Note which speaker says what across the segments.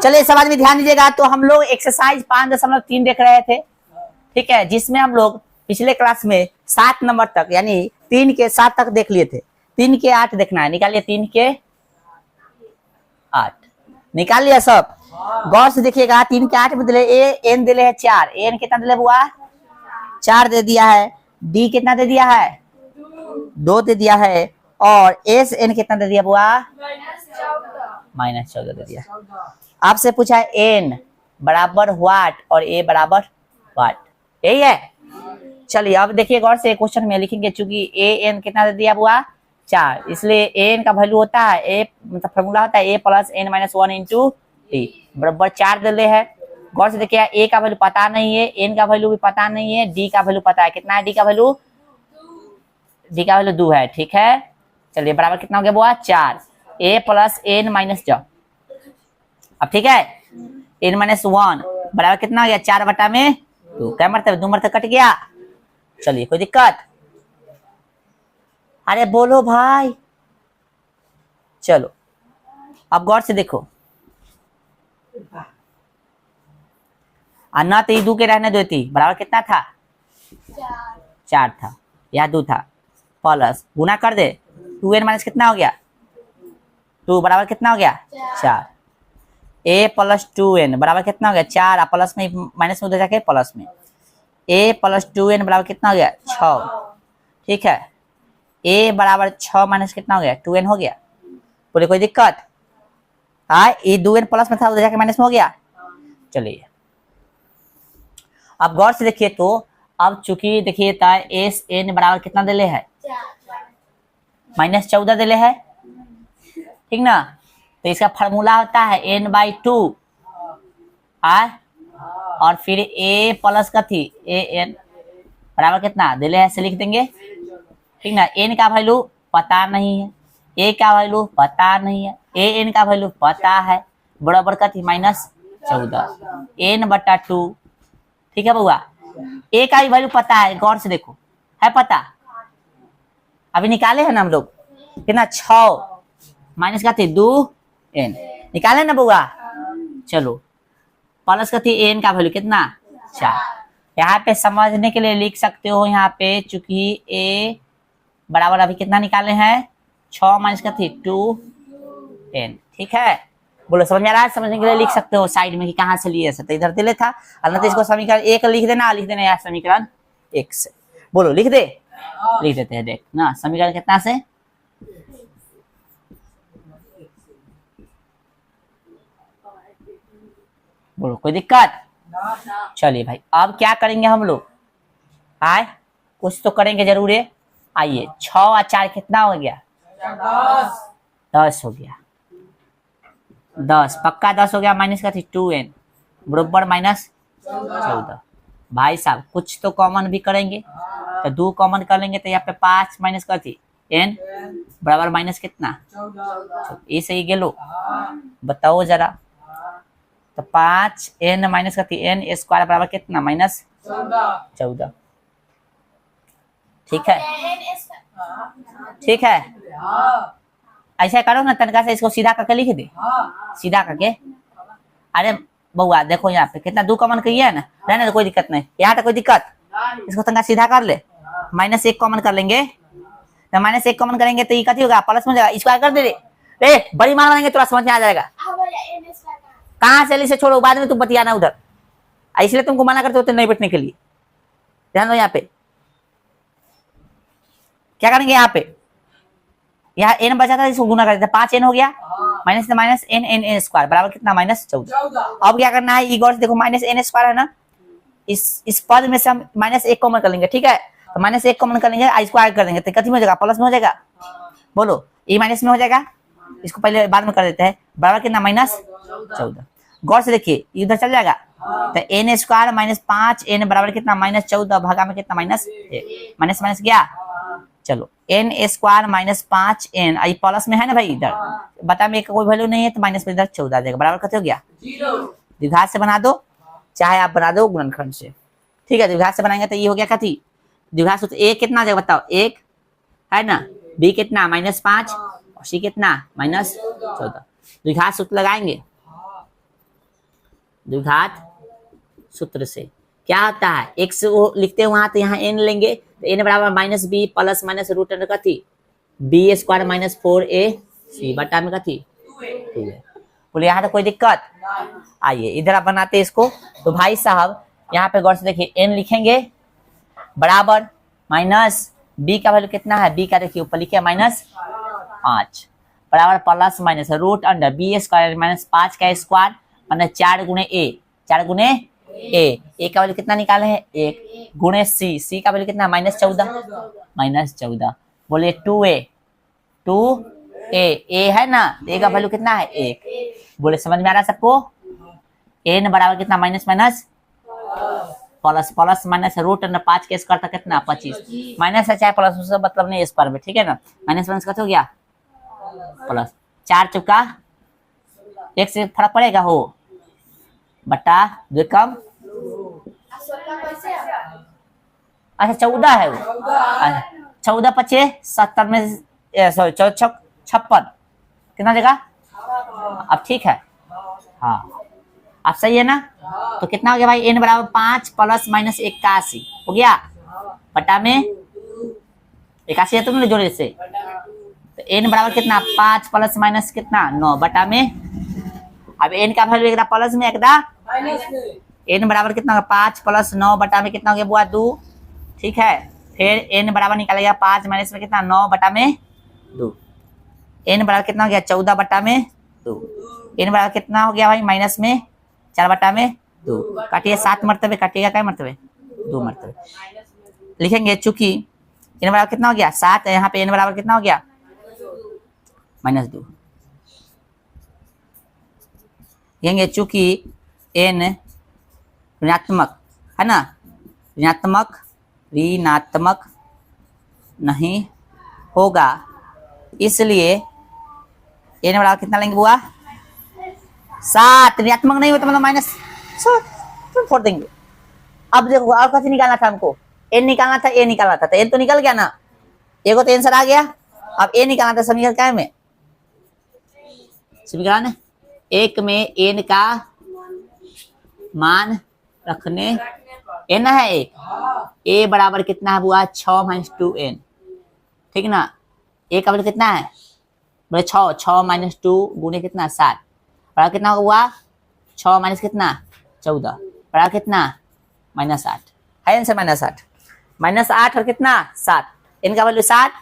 Speaker 1: चलिए समाज में ध्यान दीजिएगा। तो हम लोग एक्सरसाइज 5.3 देख रहे थे, ठीक है, जिसमें हम लोग पिछले क्लास में 7 नंबर तक यानी 3 के 7 तक देख लिए थे। 3 के 8 देखना है, निकालिए 3 के 8 निकाल लिया सब। गौर से देखिएगा 3 के 8 में दिले ए एन दिले है 4, एन कितना दिले बुआ 4 दे दिया है, डी कितना दे दिया है 2 दे दिया है, और एस एन कितना दे दिया बुआ -14 दे दिया। आपसे पूछा है एन बराबर व्हाट और ए बराबर व्हाट, यही है। चलिए अब देखिए गौर से क्वेश्चन में लिखेंगे, चूंकि ए एन कितना दे दिया बुआ 4, इसलिए एन का वैल्यू होता है ए मतलब फॉर्मूला होता है A plus N minus 1 into T बराबर 4 दे है। गौर से देखिए ए का वैल्यू पता नहीं है, एन का वैल्यू भी पता नहीं है, डी का वैल्यू पता है। कितना है डी का वैल्यू 2 है, ठीक है। चलिए बराबर कितना हो गया बुआ 4, ए प्लस एन माइनस जो, अब ठीक है एन माइनस 1 बराबर कितना हो गया 4/2, क्या मतलब 2 मरतब कट गया। चलिए कोई दिक्कत, अरे बोलो भाई। चलो अब गौर से देखो, अन्ना तो 2 के रहने देती बराबर कितना था 4 था, यहाँ 2 था, प्लस गुना कर दे 2n माइनस कितना हो गया 2 बराबर कितना हो गया 4, a प्लस 2n बराबर कितना हो गया 4, प्लस में माइनस में उधर जाके प्लस में a प्लस 2n बराबर कितना हो गया 6, ठीक है। a बराबर 6 माइनस कितना हो गया 2n हो गया, बोले कोई दिक्कत। हाँ ये 2n प्लस में था उधर जाके माइनस में हो गया। चलिए अब गौर से देखिए, तो अब चूंकि देखिए एस एन बराबर कितना दिले है -14 दिले है, ठीक ना। तो इसका फार्मूला होता है n/2 और फिर a प्लस का थी ए एन बराबर कितना दिले है से लिख देंगे, ठीक ना। n का वैल्यू पता नहीं है, a का वैल्यू पता नहीं है, a n का वैल्यू पता है, बराबर का थी -14 n/2, ठीक है बउआ। a का भी वैल्यू पता है, गौर से देखो है पता, अभी निकाले हैं ना हम लोग कितना 6 माइनस का थी 2n निकाले ना बउआ। चलो प्लस का थी n का वैल्यू कितना 4, यहाँ पे समझने के लिए लिख सकते हो, यहाँ पे चूंकि a बराबर अभी कितना निकाले हैं 6 माइनस का थी 2n, ठीक है। बोलो समझ में आ रहा है, समझने के लिए लिख सकते हो साइड में कि कहाँ से लिए तो इधर दिले था, अन्यथा इसको समीकरण 1 लिख देना, लिख देना यार समीकरण 1 से। बोलो लिख दे, लिख देते हैं देख ना समीकरण कितना से बोलो कोई दिक्कत। चलिए भाई अब क्या करेंगे हम लोग, आए कुछ तो करेंगे जरूर है। आइए 6 और 4 कितना हो गया 10 हो गया, 10 पक्का 10 हो गया, माइनस का थी 2n बराबर -14। भाई साहब कुछ तो कॉमन भी करेंगे, तो 2 कॉमन कर लेंगे तो यहाँ पे 5 माइनस का थी n बराबर माइनस कितना ये सही गेलो बताओ जरा। तो 5n माइनस का थी n स्क्वायर बराबर कितना -14, ठीक है ठीक है। ऐसा करो ना तनका से इसको सीधा करके लिख दे, सीधा करके। अरे बउआ देखो यहाँ पे कितना 2 कॉमन किया है ना, रहने तो कोई दिक्कत नहीं, यहाँ तो कोई दिक्कत, इसको तनका सीधा कर ले, -1 कॉमन कर लेंगे, तो -1 कॉमन करेंगे तो ये कथी होगा प्लस में जाएगा, स्क्वायर कर दे रे बड़ी मान बनेंगे थोड़ा समझ में आ जाएगा। कहाँ से से छोड़ो बाद में तुम बतियाना उधर, इसलिए तुमको मना करते होते नहीं बैठने के लिए। ध्यान दो यहाँ पे क्या करेंगे, यहाँ पे यहाँ n बचा था इसको गुना कर देते, 5n हो गया माइनस से माइनस n स्क्वायर बराबर कितना -14। अब क्या करना है ये गौर से देखो -n स्क्वायर है ना, इस पद में से हम -1 कॉमन कर लेंगे, ठीक है। तो -1 कॉमन कर लेंगे आई स्क्वायर कर देंगे तो कथी में हो जाएगा प्लस में हो जाएगा, बोलो ये माइनस में हो जाएगा, इसको पहले बाद में कर देते हैं बराबर कितना -14। गौर से देखिए इधर चल जाएगा तो n स्क्वायर -5n बराबर कितना -14 भागा में कितना -1 माइनस गया। चलो n स्क्वायर -5n आई प्लस में है ना भाई, इधर बता में कोई वैल्यू नहीं है तो माइनस में इधर 14 आ जाएगा बराबर कितना हो गया 0। द्विघात से बना दो चाहे आप बना दो गुणनखंड से, ठीक है। द्विघात से बनाएंगे तो ये हो गया कथी द्विघात सूत्र, a कितना आ जाएगा बताओ 1 है ना, b कितना -5 और c कितना -14। द्विघात सूत्र लगाएंगे द्विघात सूत्र से क्या होता है, x वो लिखते हैं वहां तो यहाँ n लेंगे, तो n बराबर minus b plus minus root under कथी बी स्क्वायर माइनस 4ac बटा में कथी 2 है। बोले यहाँ तो कोई दिक्कत। आइए इधर आप बनाते हैं इसको। तो भाई साहब यहाँ पे गौर से देखिए n लिखेंगे बराबर माइनस b का वैल्यू कितना है, b का देखिए ऊपर लिखे -5 बराबर plus minus root under b square minus 5 का स्क्वायर माइनस 4 गुणे ए का वैल्यू कितना निकाले हैं 1 गुणे सी का वैल्यू कितना -14 बोले 2a है ना, ए का वैल्यू कितना है 1। बोले समझ में आ रहा है सबको। n बराबर कितना minus minus plus plus minus root under 5 के स्क्वायर तक कितना 25 माइनस है चाहे प्लस उससे मतलब नहीं इस पर में, ठीक है ना। माइनस माइनस कत हो गया प्लस 4 चौका 1 से फर्क पड़ेगा हो बटा 2 कम अच्छा 14 है वो 14 25 70 में सॉरी 56 कितना देगा अब ठीक है। हाँ अब सही है ना। तो कितना हो गया भाई n बराबर 5 प्लस माइनस 81 हो गया बटा में 81 है तुमने जोड़े से, तो n बराबर कितना 5 प्लस माइनस कितना 9 बटा में। अब n का वैल्यू एक प्लस में एक n बराबर कितना 5 प्लस 9 बटा में कितना हो गया बुआ 2, ठीक है। फिर n बराबर निकालेगा 5 माइनस में कितना 9 बटा में 2, n बराबर कितना हो गया 14 बटा में 2, n बराबर कितना हो गया भाई माइनस में 4 बटा में 2 काटिए 7 मरतबे काटिएगा क्या मरतबे 2 मरतबे लिखेंगे। चूंकि n बराबर कितना हो गया 7 है, यहाँ पे n बराबर कितना हो गया -2 लिखेंगे। चूंकि n ऋणात्मक है ना, ऋणात्मक नहीं होगा इसलिए n बराबर कितना लेंगे बुआ 7। ऋणात्मक नहीं हो तो मतलब माइनस फोड़ देंगे। अब देखो और कैसे निकालना था हमको, n निकालना था a निकालना था, तो n तो निकल गया ना, एगो तो आंसर आ गया। अब a निकालना था, सब निकल क्या है में सब निकालना एक में n का मान रखने n है एक a बराबर कितना है बुआ 6 माइनस 2n, ठीक ना। a का वैल्यू कितना है बोले 6 माइनस 2 गुणे कितना 7 बराबर कितना हुआ 6 माइनस कितना 14 बराबर कितना -8 है आंसर -8 और कितना 7, n का वैल्यू 7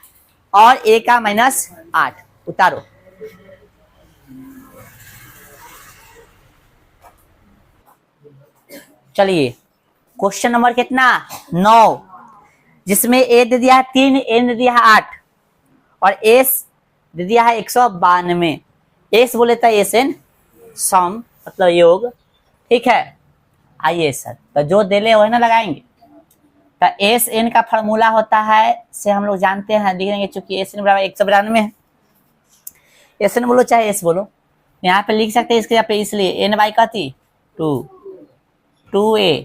Speaker 1: और a का -8 उतारो। चलिए क्वेश्चन नंबर कितना 9 जिसमें a दे दिया है 3 n दे दिया है 8 और s दे दिया है 192। s बोले था एन सम मतलब योग, ठीक है। आइए सर तो जो देले वही ना लगाएंगे। तो एस एन का फार्मूला होता है से हम लोग जानते हैं, देखेंगे चूंकि एस एन बराबर 192 है। एस एन बोलो चाहे एस बोलो, यहाँ पे लिख सकते हैं इसके यहाँ पे, इसलिए एन बाई का थी 2a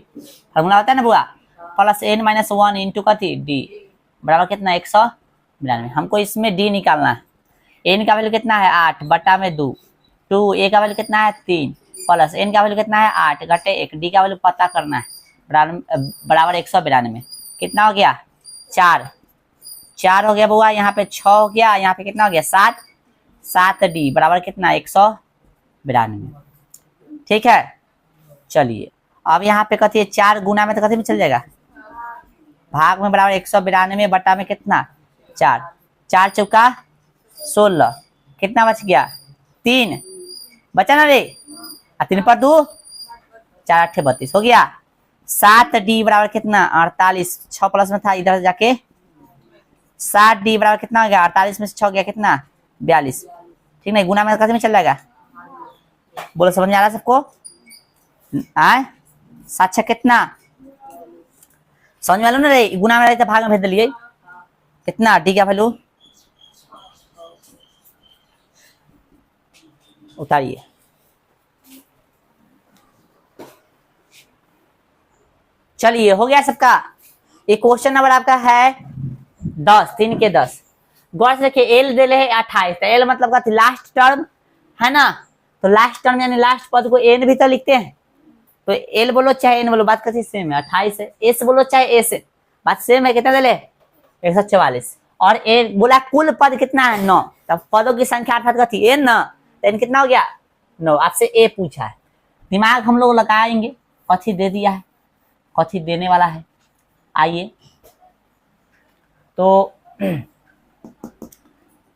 Speaker 1: फार्मूला होता है ना बुआ प्लस n माइनस 1 इंटू का थी डी बराबर कितना 192। हमको इसमें डी निकालना है। n का वैल्यू कितना है 8 बटा में 2 a का वैल्यू कितना है 3 प्लस n का वैल्यू कितना है 8 घटे 1 डी का वैल्यू पता करना है बराबर 192 कितना हो गया 4 हो गया बुआ, यहाँ पे 6 हो गया, यहाँ पे कितना हो गया 7 डी बराबर कितना 192, ठीक है। चलिए अब यहाँ पे कथी 4 गुना में तो कथी में चल जाएगा भाग में बराबर 192 बटा में कितना 4 चौका 16 कितना बच गया 3 बचा ना रे 3 पर 2 4 8 32 हो गया। 7 डी बराबर कितना 48 6 प्लस में था इधर से जाके 7 डी बराबर कितना हो गया 48 में से 6 गया कितना 42, ठीक नहीं। गुना में कैसे में चल जाएगा बोलो समझ में आ रहा है सबको आए 7 6 कितना समझ में आ ना रे, गुना में रहता भाग में भेज दिलिए कितना डी का वैल्यू उतारिए। चलिए हो गया सबका। ये क्वेश्चन नंबर आपका है 10 3 के 10। गौर से देखिए एल दे है 28, तो एल मतलब का लास्ट टर्म है ना, तो लास्ट टर्म यानी लास्ट पद को एन भी तो लिखते हैं तो एल बोलो चाहे एन बोलो, बात कैसी सेम है, 28 है। एस बोलो चाहे एस, बात सेम है। कितना दिले 144। और ए बोला कुल पद कितना है 9, तब पदों की संख्या अर्थात कथी एन न, तो एन कितना हो गया 9। आपसे ए पूछा है, दिमाग हम लोग लगाएंगे कथी दे दिया है, कथी देने वाला है। आइए तो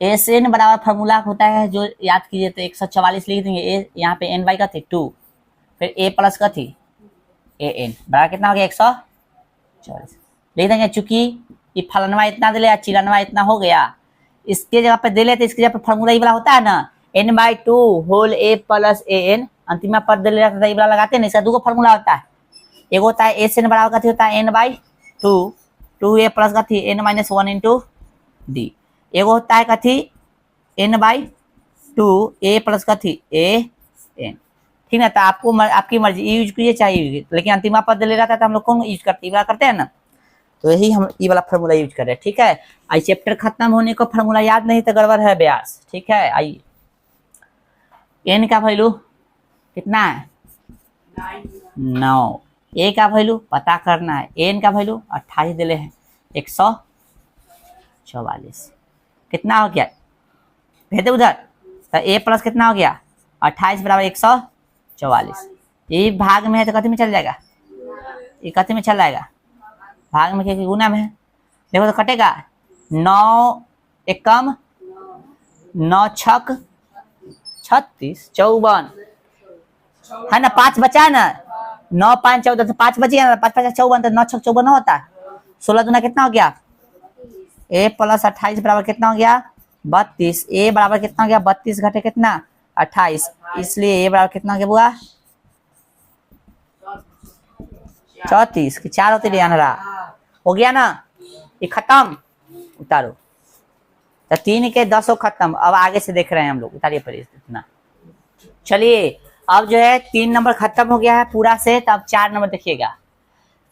Speaker 1: एस एन बराबर फॉर्मूला होता है जो याद कीजिए, तो 144 लिख देंगे। ए यहाँ पे एन बाई का थी 2, फिर ए प्लस का थी ए एन बराबर कितना हो गया 144 लिख देंगे। चूंकि ये फलनवा इतना दे लिया, चिलनवा इतना हो गया, इसके जगह पे दे लेते, इसके जगह पे फॉर्मूला ये वाला होता है ना, n by 2 whole a plus a n, अंतिम पद दे लेता था, ये वाला लगाते हैं ना, इसका दो फॉर्मूला होता है। एक होता है एस एन बराबर का होता है एन बाई 2 ए प्लस का थी एन माइनस 1 इंटू डी। एक होता है कथी एन बाई 2 ए प्लस का थी ए एन, ठीक ना। तो आपको आपकी मर्जी यूज कीजिए चाहिए, लेकिन अंतिम पद ले रहा था तो हम लोग कौन यूज करते हैं ना, तो यही हम ये वाला फार्मूला यूज कर रहे हैं। ठीक है, आई चैप्टर खत्म होने को फार्मूला याद नहीं तो गड़बड़ है ब्यास। ठीक है, आइए एन का वैल्यू कितना है 9, ए का वैल्यू पता करना है, एन का वैल्यू 28 दिले हैं 144 कितना हो गया भेदे उधर, तो ए प्लस कितना हो गया 28 बराबर 144। ये भाग में है तो कथी में चल जाएगा, ये कथी में चल जाएगा भाग में, क्या गुना में है। देखो तो कटेगा 9 एकम 9 छक 36 54 है ना, 5 बचा ना, 9 5 14 तो 5 बची ना, 5 5 54 तो 9 6 54 होता है। 16 दूना कितना हो गया, ए प्लस 28 बराबर कितना हो गया 32। ए बराबर कितना हो गया 32 घटे कितना 28, इसलिए ए बराबर कितना हो गया बुआ 34 की 4 होते रहा हो गया ना, ये खत्म उतारो। तो 3 के 10 खत्म। अब आगे से देख रहे हैं हम लोग, उतारिए पर इतना। चलिए अब जो है 3 नंबर खत्म हो गया है पूरा से, तब 4 नंबर देखिएगा।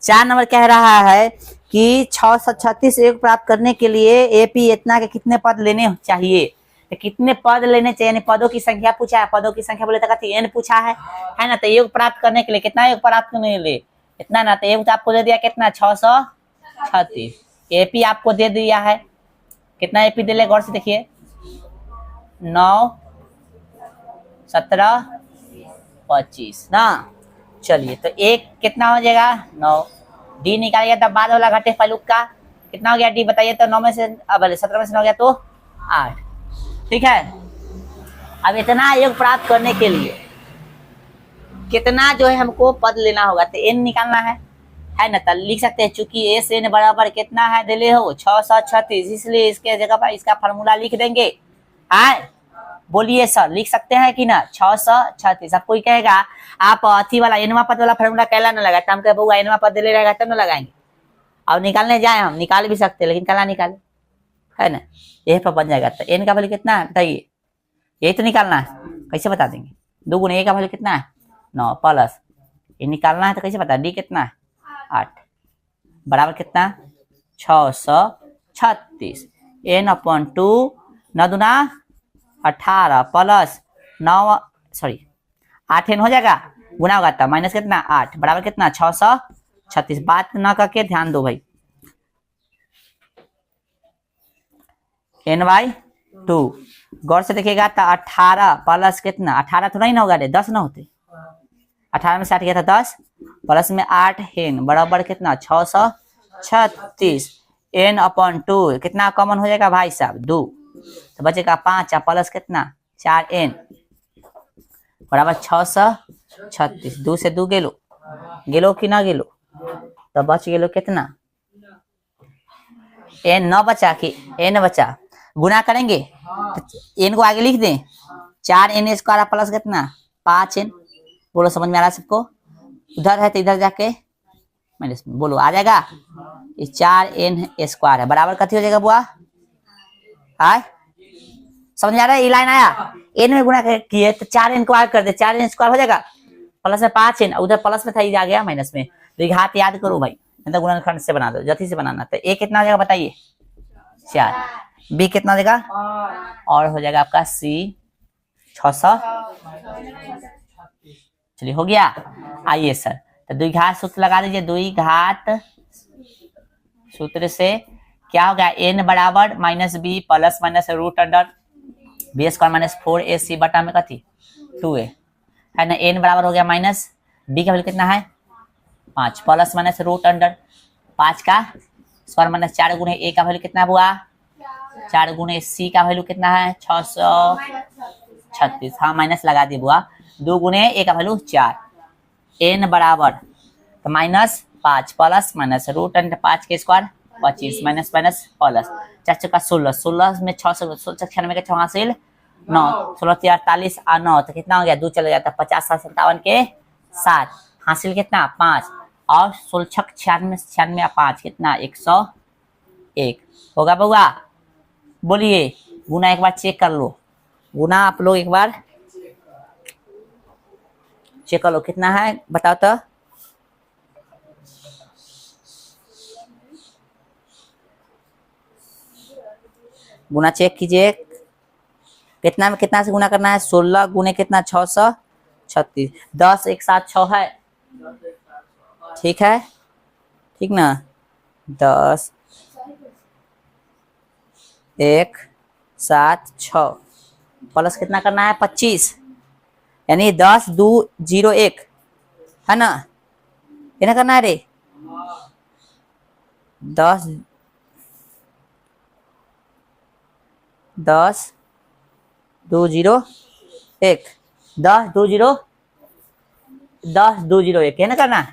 Speaker 1: 4 नंबर कह रहा है कि 636 योग प्राप्त करने के लिए एपी इतना के कितने पद लेने चाहिए, तो कितने पद लेने चाहिए, पदों की संख्या पूछा है। पदों की संख्या बोले तो एन पूछा है ना, तो योग प्राप्त करने के लिए कितना योग प्राप्त करने के लिए इतना ना, तो योग तो आपको दे दिया कितना 636। एपी आपको दे दिया है कितना, एपी दे ले गौर से देखिए 9 17 25 ना। चलिए तो एक कितना हो जाएगा 9, डी निकालिएगा तब बाद वाला घटे फलूक का कितना हो गया डी बताइए, तो 9 में से अब 17 में से हो गया तो 8। ठीक है, अब इतना योग प्राप्त करने के लिए कितना जो है हमको पद लेना होगा, तो एन निकालना है ना, तो लिख सकते हैं। चूंकि एस एन बराबर कितना है दिले हो 636, इसलिए इसके जगह पर इसका फॉर्मूला लिख देंगे। हाँ बोलिए सर लिख सकते हैं कि ना 636। अब कोई कहेगा आप अथी वाला एनवा पद वाला फॉर्मूला कहला ना लगा, हम कहे बहुआ एनवा पद ले रहेगा तब ना लगाएंगे। अब निकालने जाए हम निकाल भी सकते हैं, लेकिन कहला निकाले है ना, यही पर बन जाएगा। तो एन का वैल्यू कितना है बताइए, यही तो निकालना है, कैसे बता देंगे। 2 गुना ए का वैल्यू कितना है 9 प्लस ये निकालना है, तो कैसे बता, डी कितना है 8 बराबर कितना 636 एन अपॉन 2 9 दूना 18 प्लस 9 सॉरी 8 एन हो जाएगा, गुना होगा तब माइनस कितना 8 बराबर कितना 636। बात ना करके ध्यान दो भाई, एन बाई 2 गौर से देखिएगा तो 18 प्लस कितना 18 थोड़ा ही ना होगा रे 10 ना होते, 18 में से 8 गया था 10 प्लस में 8 एन बराबर कितना 636 एन अपॉन 2 कितना कॉमन हो जाएगा भाई साहब 2, तो बचेगा 5 प्लस कितना 4 एन बराबर 636। 2 से 2 गेलो कि ना गेलो, तो बच गेलो कितना एन 9 बचा कि एन बचा, गुना करेंगे तो एन को आगे लिख दें 4 एन स्क्वायर प्लस कितना 5 एन। बोलो समझ में आ रहा है सबको, उधर है तो इधर जाके माइनस में बोलो आ जाएगा। ये 4 एन स्क्वायर है बराबर कथी हो जाएगा बुआ, आए समझ में आ रहा है, ये लाइन आया एन में गुना किए तो 4 एन को आगे कर दे, 4 एन स्क्वायर हो जाएगा प्लस में 5 एन, उधर प्लस में था ये आ गया माइनस में, तो हाथ याद करो भाई, मतलब गुणनखंड से बना दो जति से बनाना। तो ए कितना हो जाएगा बताइए 4, बी कितना हो जाएगा और हो जाएगा आपका सी 600। चलिए हो गया। आइए सर, तो द्विघात सूत्र लगा दीजिए। द्विघात सूत्र से क्या हो गया, n बराबर minus b plus minus root under b square minus 4ac बटा में कथी 2a है ना। n बराबर हो गया माइनस b का वैल्यू कितना है 5 प्लस माइनस रूट अंडर 5 का स्क्वायर माइनस 4 गुणे a का वैल्यू कितना हुआ 4 गुणे c का वैल्यू कितना है 636। हाँ माइनस लगा दी बुआ। 2 गुणे a का वैल्यू 4 n बराबर तो minus 5 plus minus root under 5 के स्क्वायर 25 माइनस माइनस प्लस 4 चौका 16 16 में 6 96 के 6 हासिल 9 16 48 और 9 तो कितना हो गया 2 चला जाता 50 7 57 के 7 हासिल कितना 5 और 16 96 96 और 5 कितना 101 होगा बउआ। बोलिए गुना एक बार चेक कर लो, गुना आप लोग एक बार चेक कर लो कितना है बताओ तो। गुना चेक कीजिए कितना में कितना से गुना करना है 16 गुने कितना 636 10 एक साथ 6 है ठीक है ठीक ना 10 1 7 6 प्लस कितना करना है 25 यानी 10 2 0 1 है ना ये ना करना है रे 10 10 2 0 1 10 2 0 10 2 0 1 है ना करना।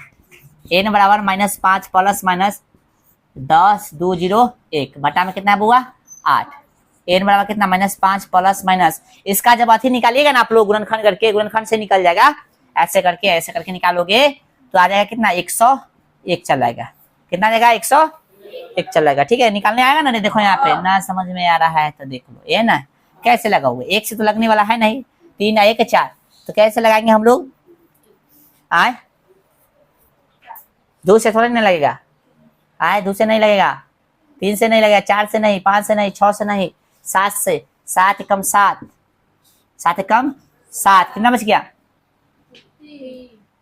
Speaker 1: n बराबर माइनस 5 प्लस माइनस 10 2 0 1 बटा में कितना बुआ 8 n बराबर कितना माइनस 5 प्लस माइनस इसका जब अथी निकालिएगा ना आप लोग गुणनखंड करके गुणनखंड से निकल जाएगा ऐसे करके निकालोगे तो आ जाएगा कितना 101 चल जाएगा कितना आ जाएगा 101 चल जाएगा ठीक है। निकालने आएगा ना देखो यहाँ पे ना समझ में आ रहा है तो देख लो ये ना कैसे लगाओगे एक से तो लगने वाला है नहीं 3 1 4 तो कैसे लगाएंगे हम लोग आए 2 से थोड़ा नहीं लगेगा आए 2 से नहीं लगेगा 3 से नहीं लगेगा 4 से नहीं 5 से नहीं 6 से नहीं 7 से 7 कम 7 7 कम 7 कितना बच गया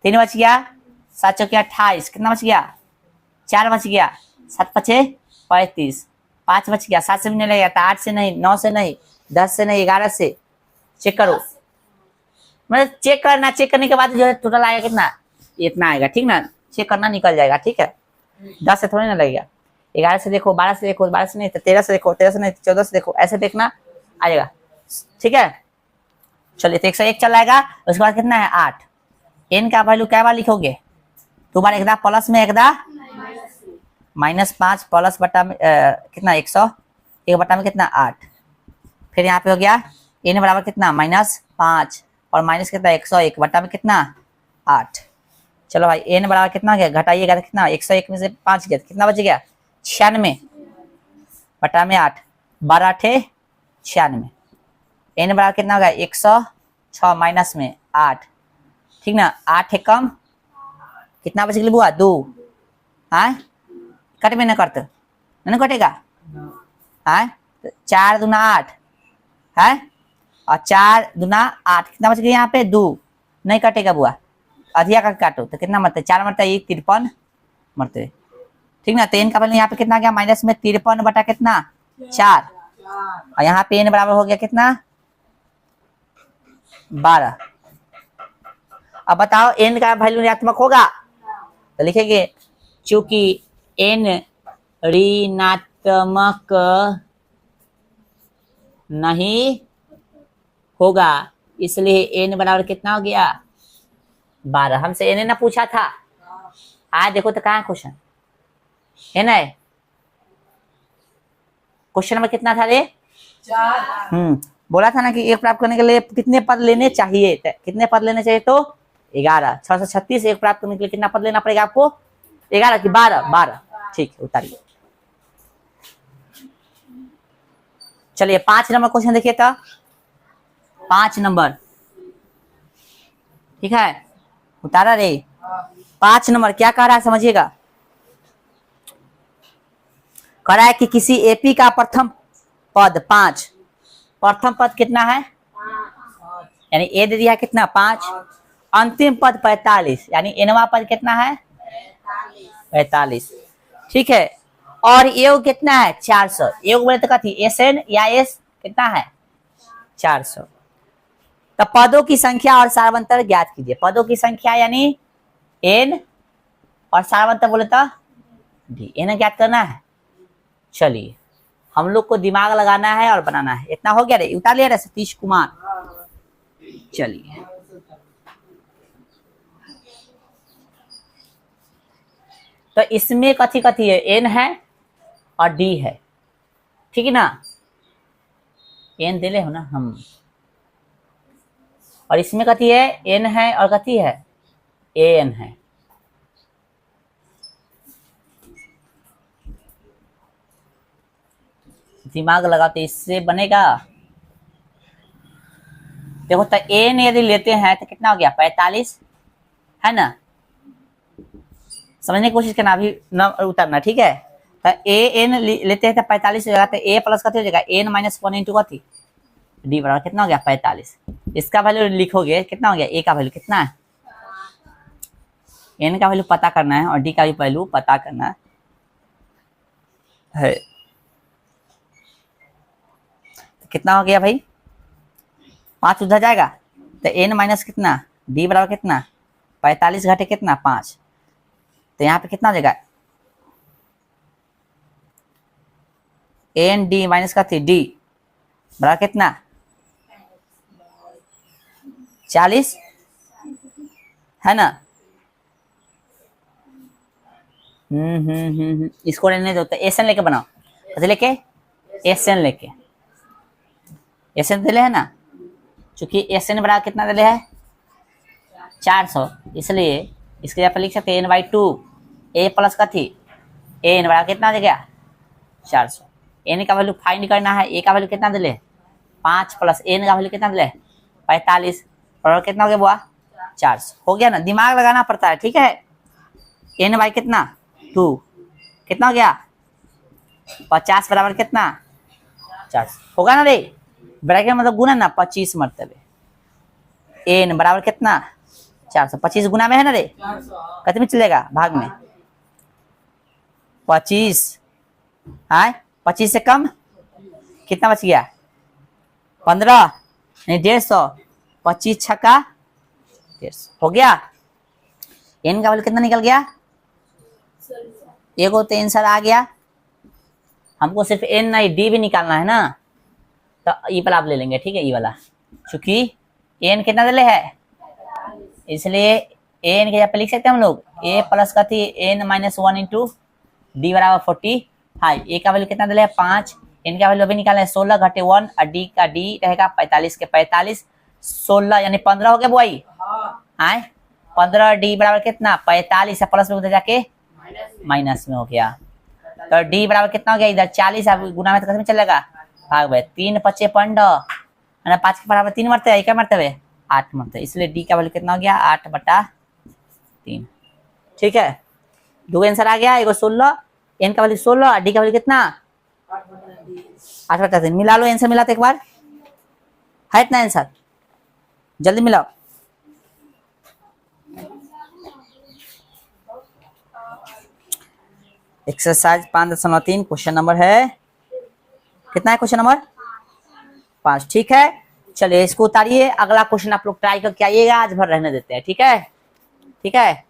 Speaker 1: 3 बच गया 7 चौके 28 कितना बच गया 4 बच गया 7 पचे 35 5 बच गया 7 से भी नहीं लगेगा 8 से नहीं 9 से नहीं 10 से नहीं 11 से चेक करो मतलब चेक करना चेक करने के बाद जो है टोटल आएगा कितना इतना आएगा ठीक ना चेक करना निकल जाएगा ठीक है 10 से थोड़ी ना लगेगा 11 से देखो 12 से देखो 12 से नहीं 13 से देखो 13 से नहीं 14 से देखो ऐसे देखना आ जाएगा ठीक है। चलिए तो 101 चल जाएगा उसके बाद कितना है 8 n का वैल्यू क्या बार लिखोगे 2 बार एकदा प्लस में एकदा माइनस 5 प्लस बटा में कितना 101 बटा में कितना 8 फिर यहाँ पे हो गया n बराबर कितना माइनस 5 और माइनस कितना 101 बटा में कितना 8 चलो भाई n बराबर कितना गया घटाइएगा तो कितना 101 में से 5 गया कितना बच गया 96 बटा में 8 12 8 96 n बराबर कितना होगा 106 माइनस में 8 ठीक ना 8 है कम कितना बच गया बुआ 2 हाँ कट में न करते नहीं कटेगा हाँ 4 दूना 8 है और 4 दूना 8 कितना बच गया यहाँ पे 2 नहीं कटेगा बुआ अधिया का काटो तो कितना मरते 4 मरता है 53 मरते ठीक ना। तो n का वैल्यू यहाँ पे कितना गया माइनस में 53 बटा कितना 4 और यहाँ पे n बराबर हो गया कितना 12। अब बताओ n का वैल्यू ऋणात्मक होगा तो लिखेंगे चूंकि n ऋणात्मक नहीं होगा इसलिए n बराबर कितना हो गया 12। हमसे n ना पूछा था आज देखो तो कहाँ क्वेश्चन है ना क्वेश्चन नंबर कितना था रे 4 बोला था ना कि एक प्राप्त करने के लिए कितने पद लेने चाहिए कितने पद लेने चाहिए तो 11 636 एक प्राप्त करने के लिए कितना पद लेना पड़ेगा आपको 11 की 12 ठीक है उतारिए। चलिए 5 नंबर क्वेश्चन देखिए तो 5 नंबर ठीक है उतारा रे 5 नंबर क्या कह रहा है समझिएगा कह रहा है कि किसी एपी का प्रथम पद 5 प्रथम पद कितना है यानी ए दे दिया कितना 5 अंतिम पद 45, यानी एनवा पद कितना है 45। ठीक है, और योग कितना है 400। योग बोले तो कथी एस एन या एस कितना है 400। तो पदों की संख्या और सारवंतर ज्ञात कीजिए। पदों की संख्या यानी एन और सारवंतर बोले तो डी, एन ज्ञात करना है। चलिए हम लोग को दिमाग लगाना है और बनाना है। इतना हो गया रे, उतार लिया रे सतीश कुमार। चलिए तो इसमें कथी कथी है एन है और डी है, ठीक है ना। एन दिले हो ना हम, और इसमें कथी है एन है और कथी है ए एन है। दिमाग लगाते इससे बनेगा। देखो तो एन यदि लेते हैं तो कितना हो गया 45, है ना। समझने की कोशिश करना, अभी न उतरना, ठीक है। तो ए एन लेते हैं तो 45 हो जाएगा, तो ए प्लस कथी हो जाएगा एन माइनस 1 इंटू कथी डी बराबर कितना हो गया 45। इसका वैल्यू लिखोगे कितना हो गया, ए का वैल्यू कितना है, एन का वैल्यू पता करना है और डी का भी वैल्यू पता करना है। तो कितना हो गया भाई 5 उधर जाएगा, तो एन माइनस कितना डी बराबर कितना 45 घटे कितना 5, तो यहाँ पे कितना हो जाएगा एन डी माइनस का थी डी बराबर कितना 40, है ना। इसको रहने दो, तो एस एन लेके बनाओ। कैसे लेके एस एन लेके, एस एन दिले है ना, चूंकि एस एन बराबर कितना दिले है 400, इसलिए इसके जगह पर लिख सकते हैं एन बाई 2 ए प्लस का थी एन बराबर कितना दे गया 400। एन का वैल्यू फाइंड करना है, ए का वैल्यू कितना दिले 5 प्लस एन का वैल्यू कितना दिले 45, और कितना हो गया बुआ 400। हो गया ना, दिमाग लगाना पड़ता है, ठीक है। एन बाई कितना 2 कितना हो गया 50 बराबर कितना 400, होगा ना रे। ब्रैकेट मतलब गुना ना 25 मरतबे एन बराबर कितना 400, 25 गुना में है ना रे, कितने में चलेगा भाग में 25, हाँ 25 से कम कितना बच गया 15 नहीं 150, 25 छक्का 150 हो गया। एन का वैल्यू कितना निकल गया, एक तो आंसर आ गया। हमको सिर्फ एन नहीं डी भी निकालना है ना, तो ई वाला आप ले लेंगे, ठीक है। ई वाला चूंकि एन कितना दिले है, इसलिए एन के यहाँ पे लिख सकते हैं हम लोग ए प्लस का थी एन माइनस 1 इंटू डी बराबर 45। ए का वैल्यू कितना दिले है 5, एन का वैल्यू अभी निकालना है 16 घटे 1 और डी का डी रहेगा 45 के 45 16 यानी 15 हो गया बुआई, आए 15 डी बराबर कितना 45 प्लस में उधर जाके माइनस में हो गया। तो डी बराबर कितना हो गया इधर 40, अब गुना में तो कैसे चलेगा भाग भाई 3 पच्चे 15 है ना, 5 के बराबर 3 मरते है, क्या मरते हुए 8 मरते, इसलिए डी का वैल्यू कितना हो गया 8/3, ठीक है। दो आंसर आ गया, एगो 16 एन का वैल्यू 16 और डी का वैल्यू कितना 8/3। मिला लो आंसर, मिला तो एक बार है इतना आंसर, जल्दी मिलाओ। एक्सरसाइज 5.3 क्वेश्चन नंबर है कितना है, क्वेश्चन नंबर 5, ठीक है। चलिए इसको उतारिए, अगला क्वेश्चन आप लोग ट्राई करके आइएगा, आज भर रहने देते हैं, ठीक है, ठीक है।